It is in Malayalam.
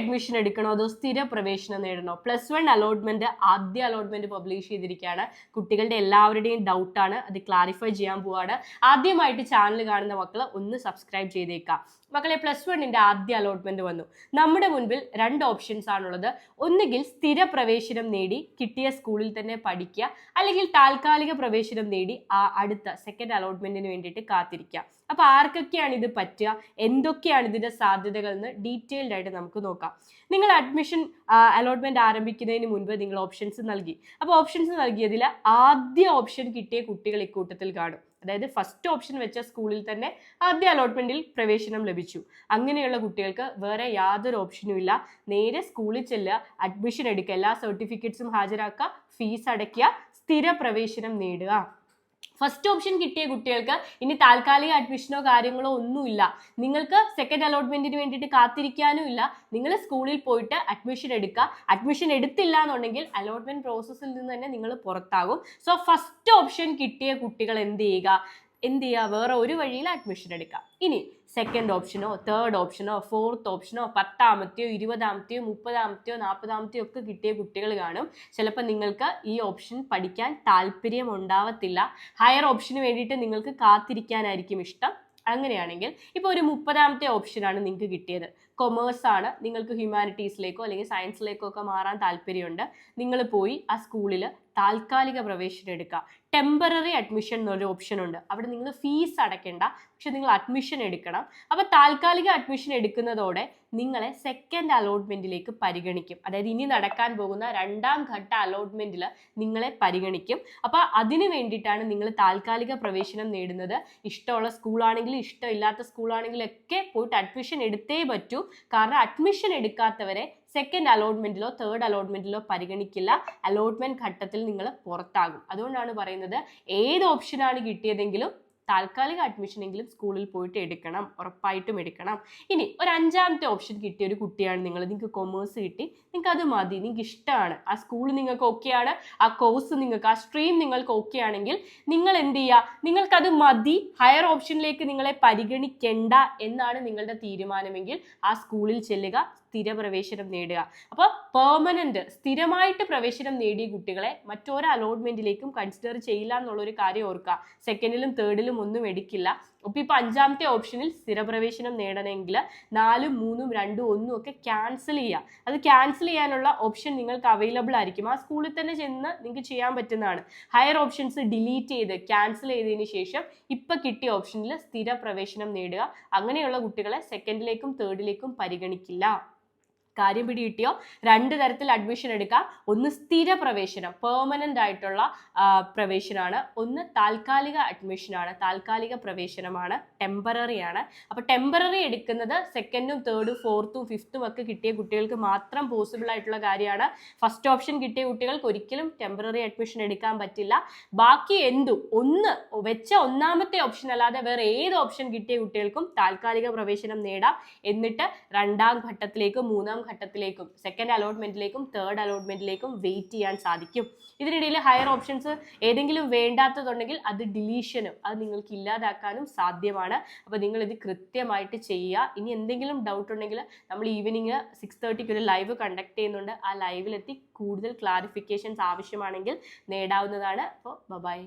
അഡ്മിഷൻ എടുക്കണോ അതോ സ്ഥിര പ്രവേശനം നേടണോ? +1 അലോട്ട്മെന്റ് ആദ്യ അലോട്ട്മെന്റ് പബ്ലിഷ് ചെയ്തിരിക്കുകയാണ്. കുട്ടികളുടെ എല്ലാവരുടെയും ഡൗട്ടാണ്, അത് ക്ലാരിഫൈ ചെയ്യാൻ പോവാണ്. ആദ്യമായിട്ട് ചാനൽ കാണുന്ന മക്കൾ ഒന്ന് സബ്സ്ക്രൈബ് ചെയ്തേക്കാം. മക്കളെ, +1ന്റെ ആദ്യ അലോട്ട്മെന്റ് വന്നു. നമ്മുടെ മുൻപിൽ 2 ഓപ്ഷൻസ് ആണുള്ളത്. ഒന്നുകിൽ സ്ഥിര പ്രവേശനം നേടി കിട്ടിയ സ്കൂളിൽ തന്നെ പഠിക്കുക, അല്ലെങ്കിൽ താൽക്കാലിക പ്രവേശനം നേടി അടുത്ത സെക്കൻഡ് അലോട്ട്മെന്റിന് വേണ്ടിയിട്ട് കാത്തിരിക്കുക. അപ്പൊ ആർക്കൊക്കെയാണ് ഇത് പറ്റുക, എന്തൊക്കെയാണ് ഇതിന്റെ സാധ്യതകൾ എന്ന് ഡീറ്റെയിൽഡ് ആയിട്ട് നമുക്ക് നോക്കാം. നിങ്ങൾ അഡ്മിഷൻ അലോട്ട്മെന്റ് ആരംഭിക്കുന്നതിന് മുൻപ് നിങ്ങൾ ഓപ്ഷൻസ് നൽകി. അപ്പോൾ ഓപ്ഷൻസ് നൽകിയതിൽ ആദ്യ ഓപ്ഷൻ കിട്ടിയ കുട്ടികൾ ഇക്കൂട്ടത്തിൽ കാണും. അതായത് ഫസ്റ്റ് ഓപ്ഷൻ വെച്ച സ്കൂളിൽ തന്നെ ആദ്യ അലോട്ട്മെന്റിൽ പ്രവേശനം ലഭിച്ചു. അങ്ങനെയുള്ള കുട്ടികൾക്ക് വേറെ യാതൊരു ഓപ്ഷനും ഇല്ല. നേരെ സ്കൂളിൽ ചെല്ലുക, അഡ്മിഷൻ എടുക്കുക, എല്ലാ സർട്ടിഫിക്കറ്റ്സും ഹാജരാക്കുക, ഫീസ് അടയ്ക്കുക, സ്ഥിര പ്രവേശനം നേടുക. ഫസ്റ്റ് ഓപ്ഷൻ കിട്ടിയ കുട്ടികൾക്ക് ഇനി താൽക്കാലിക അഡ്മിഷനോ കാര്യങ്ങളോ ഒന്നുമില്ല. നിങ്ങൾക്ക് സെക്കൻഡ് അലോട്ട്മെന്റിന് വേണ്ടിയിട്ട് കാത്തിരിക്കാനും ഇല്ല. നിങ്ങൾ സ്കൂളിൽ പോയിട്ട് അഡ്മിഷൻ എടുക്കുക. അഡ്മിഷൻ എടുത്തില്ല എന്നുണ്ടെങ്കിൽ അലോട്ട്മെന്റ് പ്രോസസ്സിൽ നിന്ന് തന്നെ നിങ്ങൾ പുറത്താകും. സോ ഫസ്റ്റ് ഓപ്ഷൻ കിട്ടിയ കുട്ടികൾ എന്ത് ചെയ്യുക, വേറെ ഒരു വഴിയിൽ അഡ്മിഷൻ എടുക്കാം. ഇനി സെക്കൻഡ് ഓപ്ഷനോ തേർഡ് ഓപ്ഷനോ ഫോർത്ത് ഓപ്ഷനോ 10ാമത്തെയോ 20ാമത്തെയോ 30ാമത്തെയോ 40ാമത്തെയോ ഒക്കെ കിട്ടിയ കുട്ടികൾ കാണും. ചിലപ്പോൾ നിങ്ങൾക്ക് ഈ ഓപ്ഷൻ പഠിക്കാൻ താല്പര്യം ഉണ്ടാവത്തില്ല. ഹയർ ഓപ്ഷന് വേണ്ടിയിട്ട് നിങ്ങൾക്ക് കാത്തിരിക്കാനായിരിക്കും ഇഷ്ടം. അങ്ങനെയാണെങ്കിൽ ഇപ്പോൾ ഒരു 30ാമത്തെ ഓപ്ഷനാണ് നിങ്ങൾക്ക് കിട്ടിയത്, കൊമേഴ്സ് ആണ്, നിങ്ങൾക്ക് ഹ്യൂമാനിറ്റീസിലേക്കോ അല്ലെങ്കിൽ സയൻസിലേക്കോ ഒക്കെ മാറാൻ താല്പര്യമുണ്ട്. നിങ്ങൾ പോയി ആ സ്കൂളിൽ താൽക്കാലിക പ്രവേശനം എടുക്കുക. ടെമ്പററി അഡ്മിഷൻ എന്നൊരു ഓപ്ഷൻ ഉണ്ട്. അവിടെ നിങ്ങൾ ഫീസ് അടയ്ക്കേണ്ട, പക്ഷെ നിങ്ങൾ അഡ്മിഷൻ എടുക്കണം. അപ്പോൾ താൽക്കാലിക അഡ്മിഷൻ എടുക്കുന്നതോടെ നിങ്ങളെ സെക്കൻഡ് അലോട്ട്മെന്റിലേക്ക് പരിഗണിക്കും. അതായത് ഇനി നടക്കാൻ പോകുന്ന 2ാം ഘട്ട അലോട്ട്മെന്റിൽ നിങ്ങളെ പരിഗണിക്കും. അപ്പോൾ അതിന് വേണ്ടിയിട്ടാണ് നിങ്ങൾ താൽക്കാലിക പ്രവേശനം നേടുന്നത്. ഇഷ്ടമുള്ള സ്കൂളാണെങ്കിലും ഇഷ്ടമില്ലാത്ത സ്കൂളാണെങ്കിലും ഒക്കെ പോയിട്ട് അഡ്മിഷൻ എടുത്തേ പറ്റൂ. കാരണം അഡ്മിഷൻ എടുക്കാത്തവരെ സെക്കൻഡ് അലോട്ട്മെന്റിലോ തേർഡ് അലോട്ട്മെന്റിലോ പരിഗണിക്കില്ല. അലോട്ട്മെന്റ് ഘട്ടത്തിൽ നിങ്ങൾ പുറത്താകും. അതുകൊണ്ടാണ് പറയുന്നത്, ഏത് ഓപ്ഷനാണ് കിട്ടിയതെങ്കിലും താൽക്കാലിക അഡ്മിഷൻ എങ്കിലും സ്കൂളിൽ പോയിട്ട് എടുക്കണം, ഉറപ്പായിട്ടും എടുക്കണം. ഇനി ഒരു 5ാമത്തെ ഓപ്ഷൻ കിട്ടിയ ഒരു കുട്ടിയാണ് നിങ്ങൾക്ക് കൊമേഴ്സ് കിട്ടി, നിങ്ങൾക്ക് അത് മതി, നിങ്ങൾക്ക് ഇഷ്ടമാണ്, ആ സ്കൂൾ നിങ്ങൾക്ക് ഓക്കെയാണ്, ആ കോഴ്സ് നിങ്ങൾക്ക്, ആ സ്ട്രീം നിങ്ങൾക്ക് ഓക്കെ ആണെങ്കിൽ നിങ്ങൾ എന്ത് ചെയ്യുക, നിങ്ങൾക്കത് മതി, ഹയർ ഓപ്ഷനിലേക്ക് നിങ്ങളെ പരിഗണിക്കേണ്ട എന്നാണ് നിങ്ങളുടെ തീരുമാനമെങ്കിൽ ആ സ്കൂളിൽ ചെല്ലുക, സ്ഥിര പ്രവേശനം നേടുക. അപ്പോൾ പെർമനന്റ് സ്ഥിരമായിട്ട് പ്രവേശനം നേടിയ കുട്ടികളെ മറ്റൊരു അലോട്ട്മെന്റിലേക്കും കൺസിഡർ ചെയ്യില്ല എന്നുള്ളൊരു കാര്യം ഓർക്കുക. സെക്കൻഡിലും തേർഡിലും ഒന്നും എടുക്കില്ല. അപ്പോൾ ഇപ്പോൾ 5ാമത്തെ ഓപ്ഷനിൽ സ്ഥിരപ്രവേശനം നേടണമെങ്കിൽ 4, 3, 2, 1 ഒക്കെ ക്യാൻസൽ ചെയ്യുക. അത് ക്യാൻസൽ ചെയ്യാനുള്ള ഓപ്ഷൻ നിങ്ങൾക്ക് അവൈലബിൾ ആയിരിക്കും. ആ സ്കൂളിൽ തന്നെ ചെന്ന് നിങ്ങൾക്ക് ചെയ്യാൻ പറ്റുന്നതാണ്. ഹയർ ഓപ്ഷൻസ് ഡിലീറ്റ് ചെയ്ത് ക്യാൻസൽ ചെയ്തതിന് ശേഷം ഇപ്പം കിട്ടിയ ഓപ്ഷനിൽ സ്ഥിര പ്രവേശനം നേടുക. അങ്ങനെയുള്ള കുട്ടികളെ സെക്കൻഡിലേക്കും തേർഡിലേക്കും പരിഗണിക്കില്ല. കാര്യം പിടികിട്ടിയോ? 2 തരത്തിൽ അഡ്മിഷൻ എടുക്കാം. ഒന്ന് സ്ഥിര പ്രവേശനം, പെർമനന്റ് ആയിട്ടുള്ള പ്രവേശനമാണ്. ഒന്ന് താൽക്കാലിക അഡ്മിഷനാണ്, താൽക്കാലിക പ്രവേശനമാണ്, ടെമ്പററി ആണ്. അപ്പോൾ ടെമ്പററി എടുക്കുന്നത് സെക്കൻഡും തേർഡും ഫോർത്തും ഫിഫ്ത്തും ഒക്കെ കിട്ടിയ കുട്ടികൾക്ക് മാത്രം പോസിബിൾ ആയിട്ടുള്ള കാര്യമാണ്. ഫസ്റ്റ് ഓപ്ഷൻ കിട്ടിയ കുട്ടികൾക്ക് ഒരിക്കലും ടെമ്പററി അഡ്മിഷൻ എടുക്കാൻ പറ്റില്ല. ബാക്കി എന്തും ഒന്ന് വെച്ച 1ാമത്തെ ഓപ്ഷൻ അല്ലാതെ വേറെ ഏത് ഓപ്ഷൻ കിട്ടിയ കുട്ടികൾക്കും താൽക്കാലിക പ്രവേശനം നേടാം. എന്നിട്ട് 2ാം ഘട്ടത്തിലേക്കും 3ാം ഘട്ടത്തിലേക്കും സെക്കൻഡ് അലോട്ട്മെന്റിലേക്കും തേർഡ് അലോട്ട്മെന്റിലേക്കും വെയിറ്റ് ചെയ്യാൻ സാധിക്കും. ഇതിനിടയിൽ ഹയർ ഓപ്ഷൻസ് ഏതെങ്കിലും വേണ്ടാത്തതുണ്ടെങ്കിൽ അത് ഡിലീഷനും അത് നിങ്ങൾക്ക് ഇല്ലാതാക്കാനും സാധ്യമാണ്. അപ്പോൾ നിങ്ങൾ ഇത് കൃത്യമായിട്ട് ചെയ്യുക. ഇനി എന്തെങ്കിലും ഡൗട്ട് ഉണ്ടെങ്കിൽ നമ്മൾ ഈവനിങ് 6:30 ഒരു ലൈവ് കണ്ടക്ട് ചെയ്യുന്നുണ്ട്. ആ ലൈവിലെത്തി കൂടുതൽ ക്ലാരിഫിക്കേഷൻസ് ആവശ്യമാണെങ്കിൽ നേടാവുന്നതാണ്. അപ്പോൾ ബൈ.